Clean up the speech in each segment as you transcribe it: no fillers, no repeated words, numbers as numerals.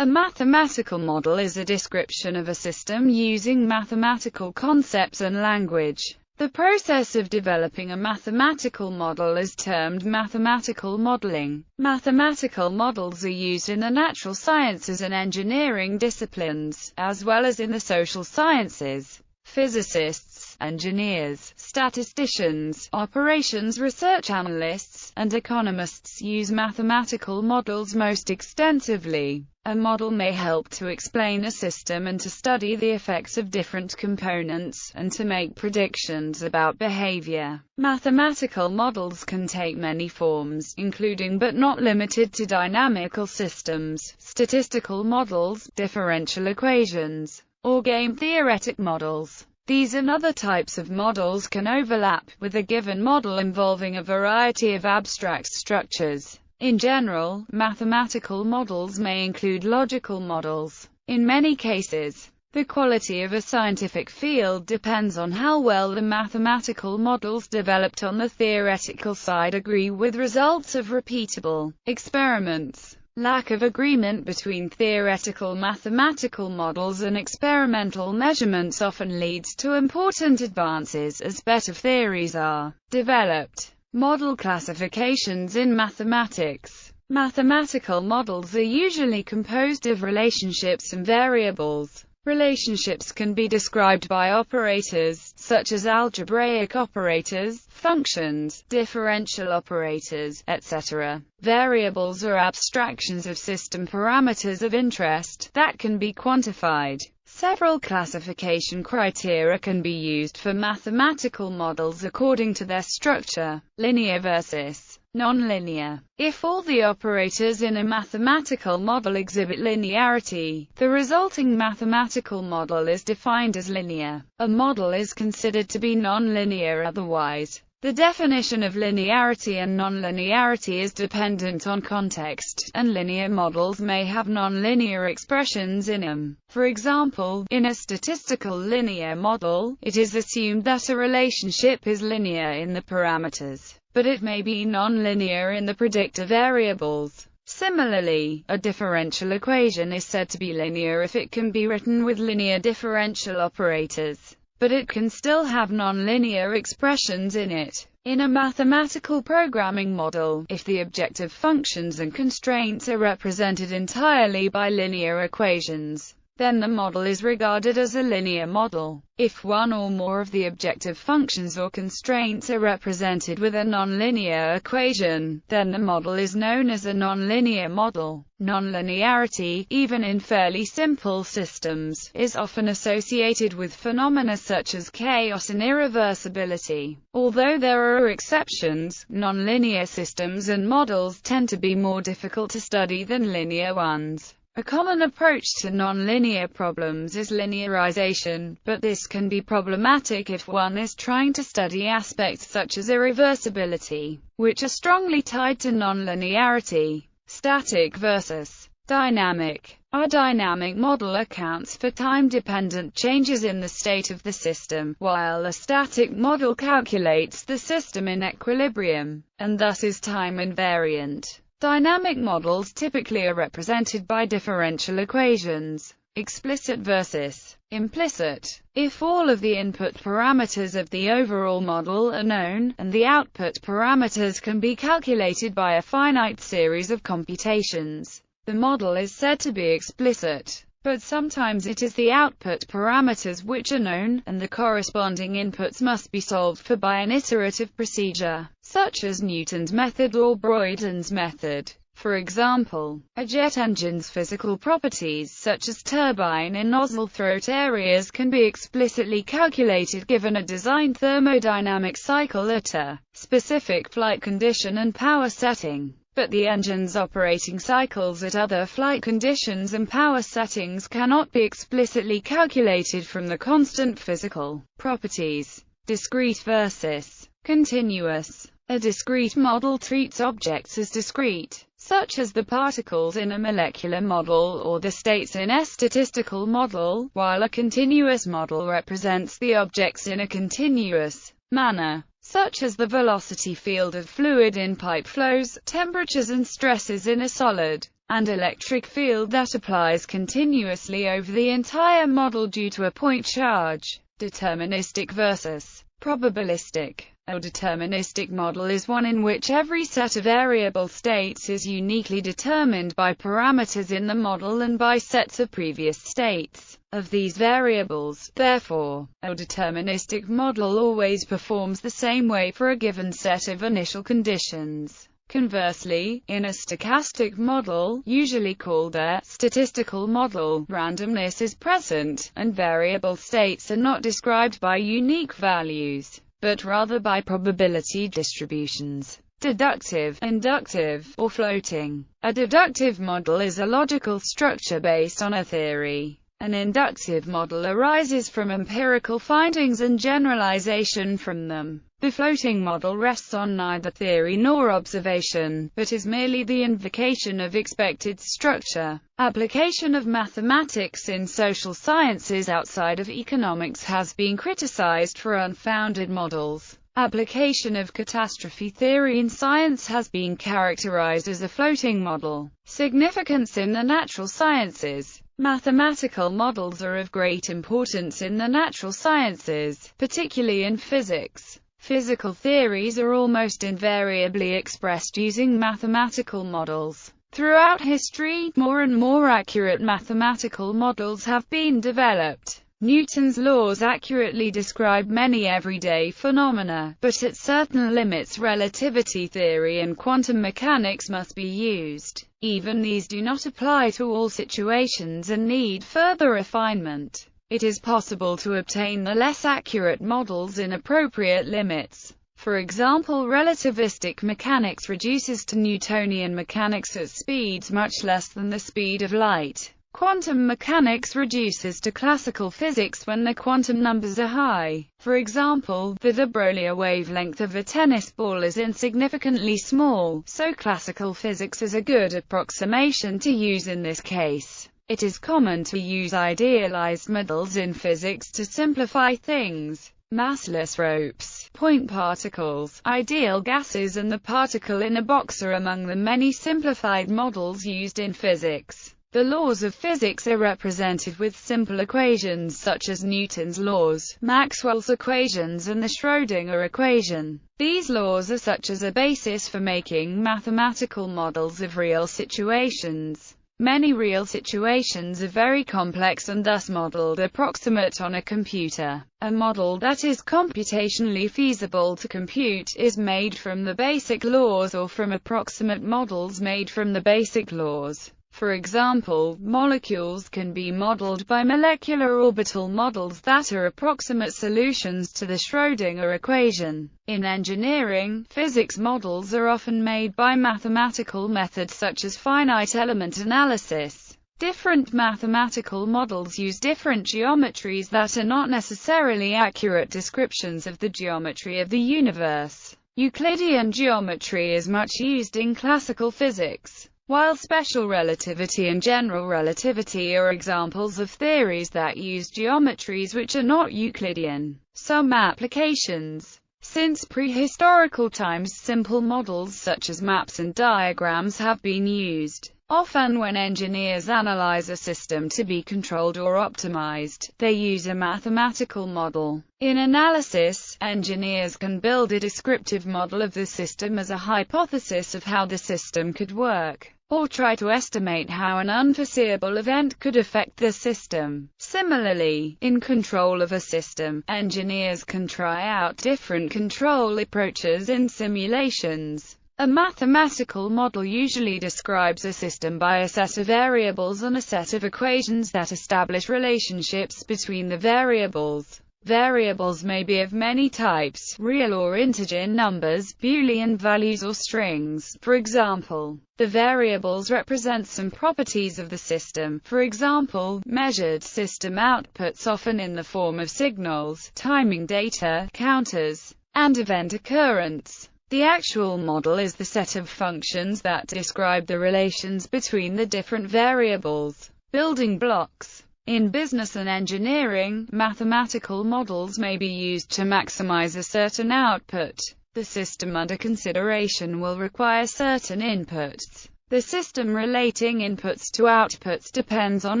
A mathematical model is a description of a system using mathematical concepts and language. The process of developing a mathematical model is termed mathematical modeling. Mathematical models are used in the natural sciences and engineering disciplines, as well as in the social sciences. Physicists, engineers, statisticians, operations research analysts, and economists use mathematical models most extensively. A model may help to explain a system and to study the effects of different components, and to make predictions about behavior. Mathematical models can take many forms, including but not limited to dynamical systems, statistical models, differential equations, or game-theoretic models. These and other types of models can overlap, with a given model involving a variety of abstract structures. In general, mathematical models may include logical models. In many cases, the quality of a scientific field depends on how well the mathematical models developed on the theoretical side agree with results of repeatable experiments. Lack of agreement between theoretical mathematical models and experimental measurements often leads to important advances as better theories are developed. Model classifications in mathematics. Mathematical models are usually composed of relationships and variables. Relationships can be described by operators, such as algebraic operators, functions, differential operators, etc. Variables are abstractions of system parameters of interest that can be quantified. Several classification criteria can be used for mathematical models according to their structure: linear versus nonlinear. If all the operators in a mathematical model exhibit linearity, the resulting mathematical model is defined as linear. A model is considered to be nonlinear otherwise. The definition of linearity and nonlinearity is dependent on context, and linear models may have nonlinear expressions in them. For example, in a statistical linear model, it is assumed that a relationship is linear in the parameters, but it may be nonlinear in the predictor variables. Similarly, a differential equation is said to be linear if it can be written with linear differential operators, but it can still have nonlinear expressions in it. In a mathematical programming model, if the objective functions and constraints are represented entirely by linear equations, then the model is regarded as a linear model. If one or more of the objective functions or constraints are represented with a nonlinear equation, then the model is known as a nonlinear model. Nonlinearity, even in fairly simple systems, is often associated with phenomena such as chaos and irreversibility. Although there are exceptions, nonlinear systems and models tend to be more difficult to study than linear ones. A common approach to nonlinear problems is linearization, but this can be problematic if one is trying to study aspects such as irreversibility, which are strongly tied to nonlinearity. Static versus dynamic. A dynamic model accounts for time-dependent changes in the state of the system, while a static model calculates the system in equilibrium, and thus is time-invariant. Dynamic models typically are represented by differential equations. Explicit versus implicit. If all of the input parameters of the overall model are known, and the output parameters can be calculated by a finite series of computations, the model is said to be explicit. But sometimes it is the output parameters which are known, and the corresponding inputs must be solved for by an iterative procedure, such as Newton's method or Broyden's method. For example, a jet engine's physical properties such as turbine and nozzle throat areas can be explicitly calculated given a design thermodynamic cycle at a specific flight condition and power setting. But the engine's operating cycles at other flight conditions and power settings cannot be explicitly calculated from the constant physical properties. Discrete versus continuous. A discrete model treats objects as discrete, such as the particles in a molecular model or the states in a statistical model, while a continuous model represents the objects in a continuous manner. such as the velocity field of fluid in pipe flows, temperatures and stresses in a solid, and electric field that applies continuously over the entire model due to a point charge. Deterministic versus probabilistic. A deterministic model is one in which every set of variable states is uniquely determined by parameters in the model and by sets of previous states of these variables. Therefore, a deterministic model always performs the same way for a given set of initial conditions. Conversely, in a stochastic model, usually called a statistical model, randomness is present, and variable states are not described by unique values, but rather by probability distributions. Deductive, inductive, or floating. A deductive model is a logical structure based on a theory. An inductive model arises from empirical findings and generalization from them. The floating model rests on neither theory nor observation, but is merely the invocation of expected structure. Application of mathematics in social sciences outside of economics has been criticized for unfounded models. Application of catastrophe theory in science has been characterized as a floating model. Significance in the natural sciences. Mathematical models are of great importance in the natural sciences, particularly in physics. Physical theories are almost invariably expressed using mathematical models. Throughout history, more and more accurate mathematical models have been developed. Newton's laws accurately describe many everyday phenomena, but at certain limits relativity theory and quantum mechanics must be used. Even these do not apply to all situations and need further refinement. It is possible to obtain the less accurate models in appropriate limits. For example, relativistic mechanics reduces to Newtonian mechanics at speeds much less than the speed of light. Quantum mechanics reduces to classical physics when the quantum numbers are high. For example, the de Broglie wavelength of a tennis ball is insignificantly small, so classical physics is a good approximation to use in this case. It is common to use idealized models in physics to simplify things. Massless ropes, point particles, ideal gases and the particle in a box are among the many simplified models used in physics. The laws of physics are represented with simple equations such as Newton's laws, Maxwell's equations and the Schrödinger equation. These laws are such as a basis for making mathematical models of real situations. Many real situations are very complex and thus modeled approximate on a computer. A model that is computationally feasible to compute is made from the basic laws or from approximate models made from the basic laws. For example, molecules can be modeled by molecular orbital models that are approximate solutions to the Schrödinger equation. In engineering, physics models are often made by mathematical methods such as finite element analysis. Different mathematical models use different geometries that are not necessarily accurate descriptions of the geometry of the universe. Euclidean geometry is much used in classical physics, while special relativity and general relativity are examples of theories that use geometries which are not Euclidean. Some applications. Since prehistorical times, simple models such as maps and diagrams have been used. Often when engineers analyze a system to be controlled or optimized, they use a mathematical model. In analysis, engineers can build a descriptive model of the system as a hypothesis of how the system could work, or try to estimate how an unforeseeable event could affect the system. Similarly, in control of a system, engineers can try out different control approaches in simulations. A mathematical model usually describes a system by a set of variables and a set of equations that establish relationships between the variables. Variables may be of many types, real or integer numbers, Boolean values or strings. For example, the variables represent some properties of the system, for example, measured system outputs often in the form of signals, timing data, counters, and event occurrence. The actual model is the set of functions that describe the relations between the different variables. Building blocks. In business and engineering, mathematical models may be used to maximize a certain output. The system under consideration will require certain inputs. The system relating inputs to outputs depends on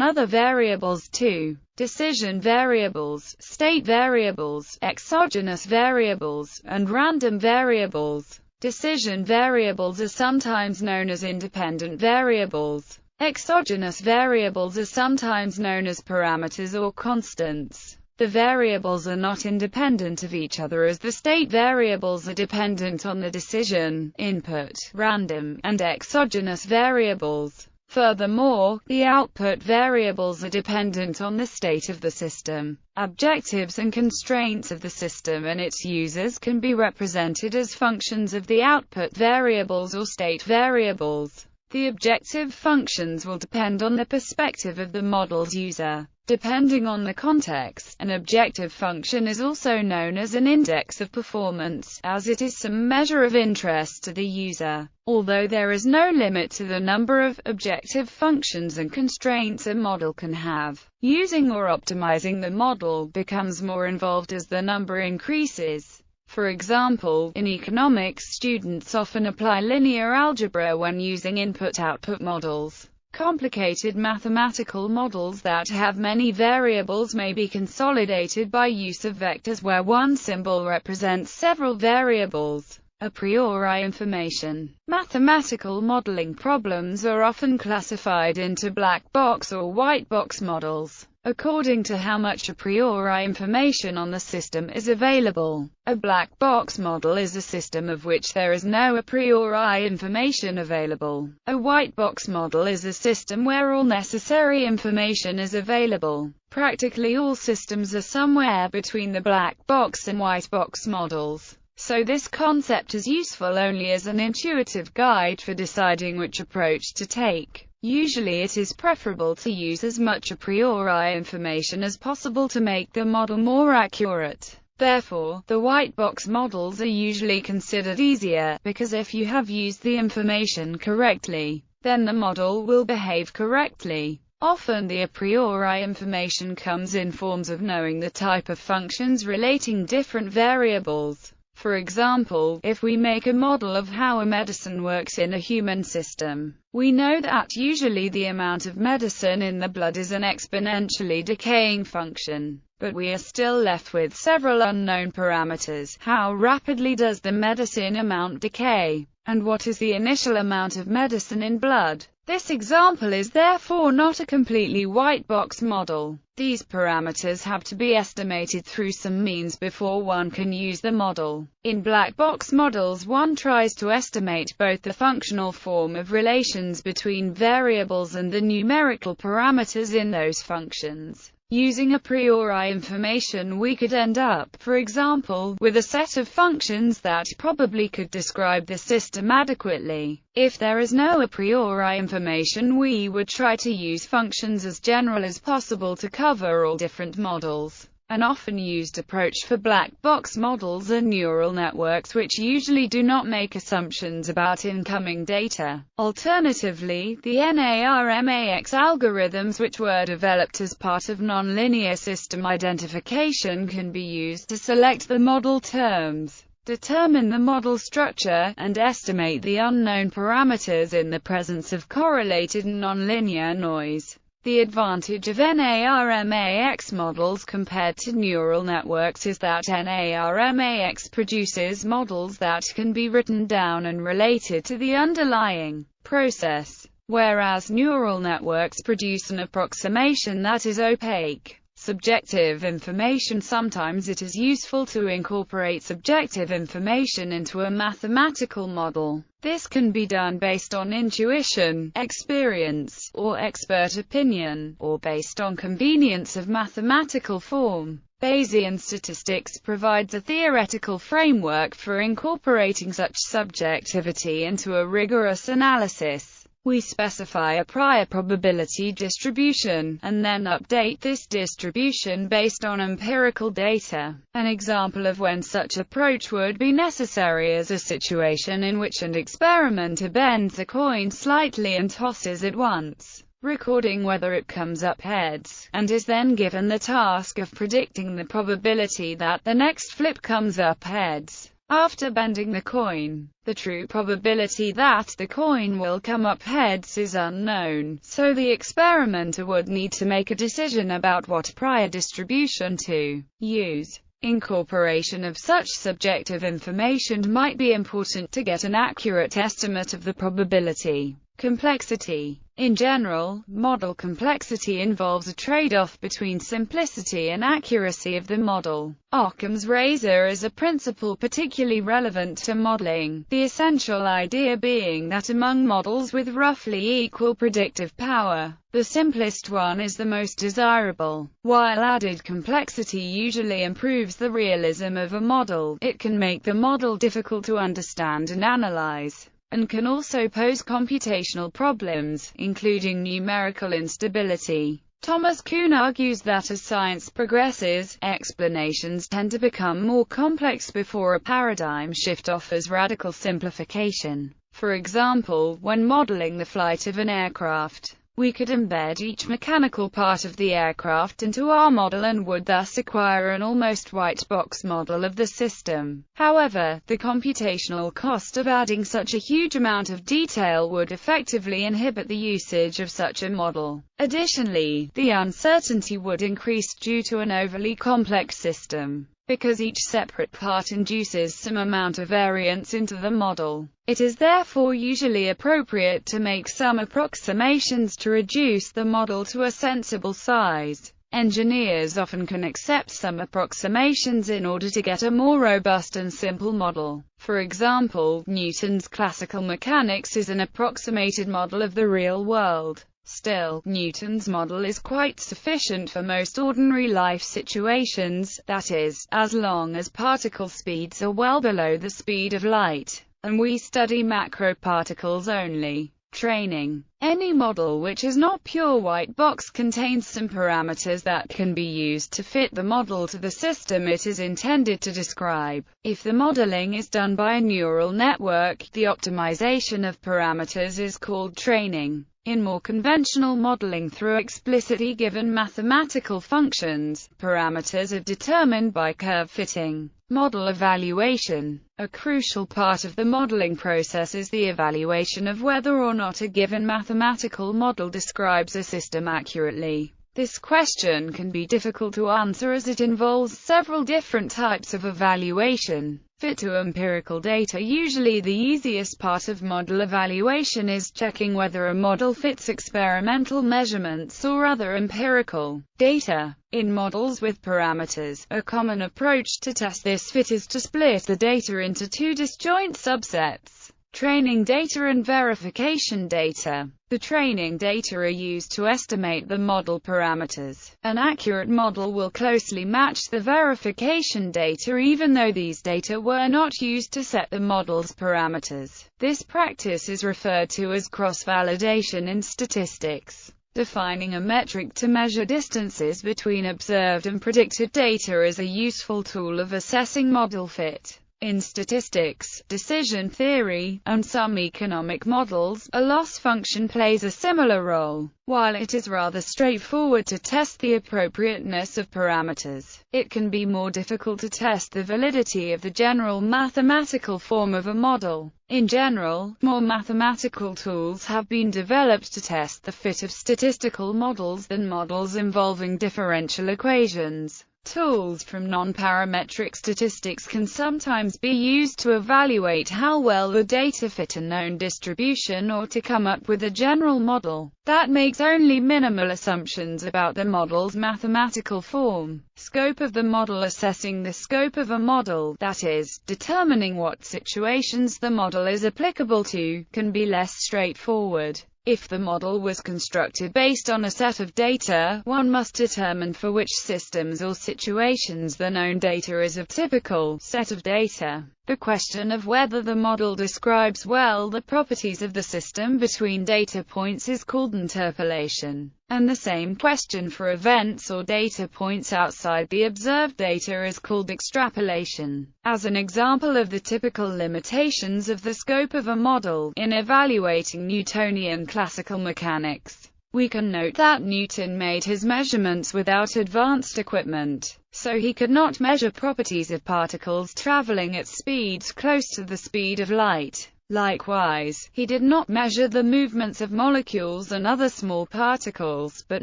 other variables too. Decision variables, state variables, exogenous variables, and random variables. Decision variables are sometimes known as independent variables. Exogenous variables are sometimes known as parameters or constants. The variables are not independent of each other as the state variables are dependent on the decision, input, random, and exogenous variables. Furthermore, the output variables are dependent on the state of the system. Objectives and constraints of the system and its users can be represented as functions of the output variables or state variables. The objective functions will depend on the perspective of the model's user. Depending on the context, an objective function is also known as an index of performance, as it is some measure of interest to the user. Although there is no limit to the number of objective functions and constraints a model can have, using or optimizing the model becomes more involved as the number increases. For example, in economics, students often apply linear algebra when using input-output models. Complicated mathematical models that have many variables may be consolidated by use of vectors where one symbol represents several variables. A priori information. Mathematical modeling problems are often classified into black box or white box models, according to how much a priori information on the system is available. A black box model is a system of which there is no a priori information available. A white box model is a system where all necessary information is available. Practically all systems are somewhere between the black box and white box models. So this concept is useful only as an intuitive guide for deciding which approach to take. Usually it is preferable to use as much a priori information as possible to make the model more accurate. Therefore, the white box models are usually considered easier, because if you have used the information correctly, then the model will behave correctly. Often the a priori information comes in forms of knowing the type of functions relating different variables. For example, if we make a model of how a medicine works in a human system, we know that usually the amount of medicine in the blood is an exponentially decaying function. But we are still left with several unknown parameters. How rapidly does the medicine amount decay? And what is the initial amount of medicine in blood? This example is therefore not a completely white box model. These parameters have to be estimated through some means before one can use the model. In black box models, one tries to estimate both the functional form of relations between variables and the numerical parameters in those functions. Using a priori information, we could end up, for example, with a set of functions that probably could describe the system adequately. If there is no a priori information, we would try to use functions as general as possible to cover all different models. An often used approach for black box models are neural networks, which usually do not make assumptions about incoming data. Alternatively, the NARMAX algorithms, which were developed as part of nonlinear system identification, can be used to select the model terms, determine the model structure, and estimate the unknown parameters in the presence of correlated nonlinear noise. The advantage of NARMAX models compared to neural networks is that NARMAX produces models that can be written down and related to the underlying process, whereas neural networks produce an approximation that is opaque. Subjective information. Sometimes it is useful to incorporate subjective information into a mathematical model. This can be done based on intuition, experience, or expert opinion, or based on convenience of mathematical form. Bayesian statistics provides a theoretical framework for incorporating such subjectivity into a rigorous analysis. We specify a prior probability distribution, and then update this distribution based on empirical data. An example of when such approach would be necessary is a situation in which an experimenter bends a coin slightly and tosses it once. recording whether it comes up heads, and is then given the task of predicting the probability that the next flip comes up heads. After bending the coin, the true probability that the coin will come up heads is unknown, so the experimenter would need to make a decision about what prior distribution to use. Incorporation of such subjective information might be important to get an accurate estimate of the probability. Complexity. In general, model complexity involves a trade-off between simplicity and accuracy of the model. Occam's razor is a principle particularly relevant to modeling, the essential idea being that among models with roughly equal predictive power, the simplest one is the most desirable. While added complexity usually improves the realism of a model, it can make the model difficult to understand and analyze, and can also pose computational problems, including numerical instability. Thomas Kuhn argues that as science progresses, explanations tend to become more complex before a paradigm shift offers radical simplification. For example, when modeling the flight of an aircraft, we could embed each mechanical part of the aircraft into our model and would thus acquire an almost white box model of the system. However, the computational cost of adding such a huge amount of detail would effectively inhibit the usage of such a model. Additionally, the uncertainty would increase due to an overly complex system, because each separate part induces some amount of variance into the model. It is therefore usually appropriate to make some approximations to reduce the model to a sensible size. Engineers often can accept some approximations in order to get a more robust and simple model. For example, Newton's classical mechanics is an approximated model of the real world. Still, Newton's model is quite sufficient for most ordinary life situations, that is, as long as particle speeds are well below the speed of light, and we study macroparticles only. Training. Any model which is not pure white box contains some parameters that can be used to fit the model to the system it is intended to describe. If the modeling is done by a neural network, the optimization of parameters is called training. In more conventional modeling through explicitly given mathematical functions, parameters are determined by curve fitting. Model evaluation. A crucial part of the modeling process is the evaluation of whether or not a given mathematical model describes a system accurately. This question can be difficult to answer as it involves several different types of evaluation. Fit to empirical data. Usually the easiest part of model evaluation is checking whether a model fits experimental measurements or other empirical data. In models with parameters, a common approach to test this fit is to split the data into two disjoint subsets: training data and verification data. The training data are used to estimate the model parameters. An accurate model will closely match the verification data even though these data were not used to set the model's parameters. This practice is referred to as cross-validation in statistics. Defining a metric to measure distances between observed and predicted data is a useful tool of assessing model fit. In statistics, decision theory, and some economic models, a loss function plays a similar role. While it is rather straightforward to test the appropriateness of parameters, it can be more difficult to test the validity of the general mathematical form of a model. In general, more mathematical tools have been developed to test the fit of statistical models than models involving differential equations. Tools from non-parametric statistics can sometimes be used to evaluate how well the data fit a known distribution or to come up with a general model that makes only minimal assumptions about the model's mathematical form. Scope of the model. Assessing the scope of a model, that is, determining what situations the model is applicable to, can be less straightforward. If the model was constructed based on a set of data, one must determine for which systems or situations the known data is a typical set of data. The question of whether the model describes well the properties of the system between data points is called interpolation, and the same question for events or data points outside the observed data is called extrapolation. As an example of the typical limitations of the scope of a model, in evaluating Newtonian classical mechanics, We can note that Newton made his measurements without advanced equipment, so he could not measure properties of particles traveling at speeds close to the speed of light. Likewise, he did not measure the movements of molecules and other small particles, but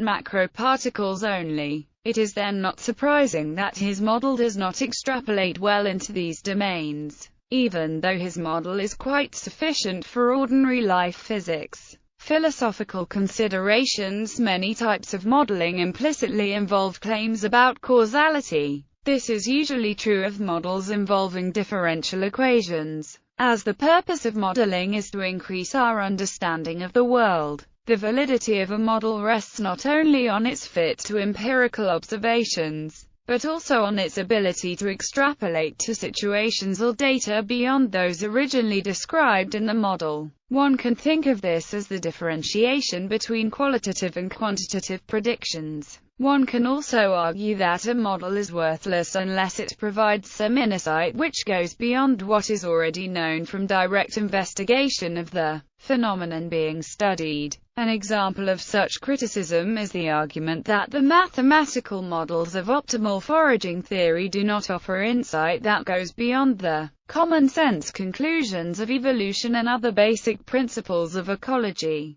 macroparticles only. It is then not surprising that his model does not extrapolate well into these domains, even though his model is quite sufficient for ordinary life physics. Philosophical considerations. Many types of modeling implicitly involve claims about causality. This is usually true of models involving differential equations, as the purpose of modeling is to increase our understanding of the world. The validity of a model rests not only on its fit to empirical observations, but also on its ability to extrapolate to situations or data beyond those originally described in the model. One can think of this as the differentiation between qualitative and quantitative predictions. One can also argue that a model is worthless unless it provides some insight which goes beyond what is already known from direct investigation of the phenomenon being studied. An example of such criticism is the argument that the mathematical models of optimal foraging theory do not offer insight that goes beyond the common-sense conclusions of evolution and other basic principles of ecology.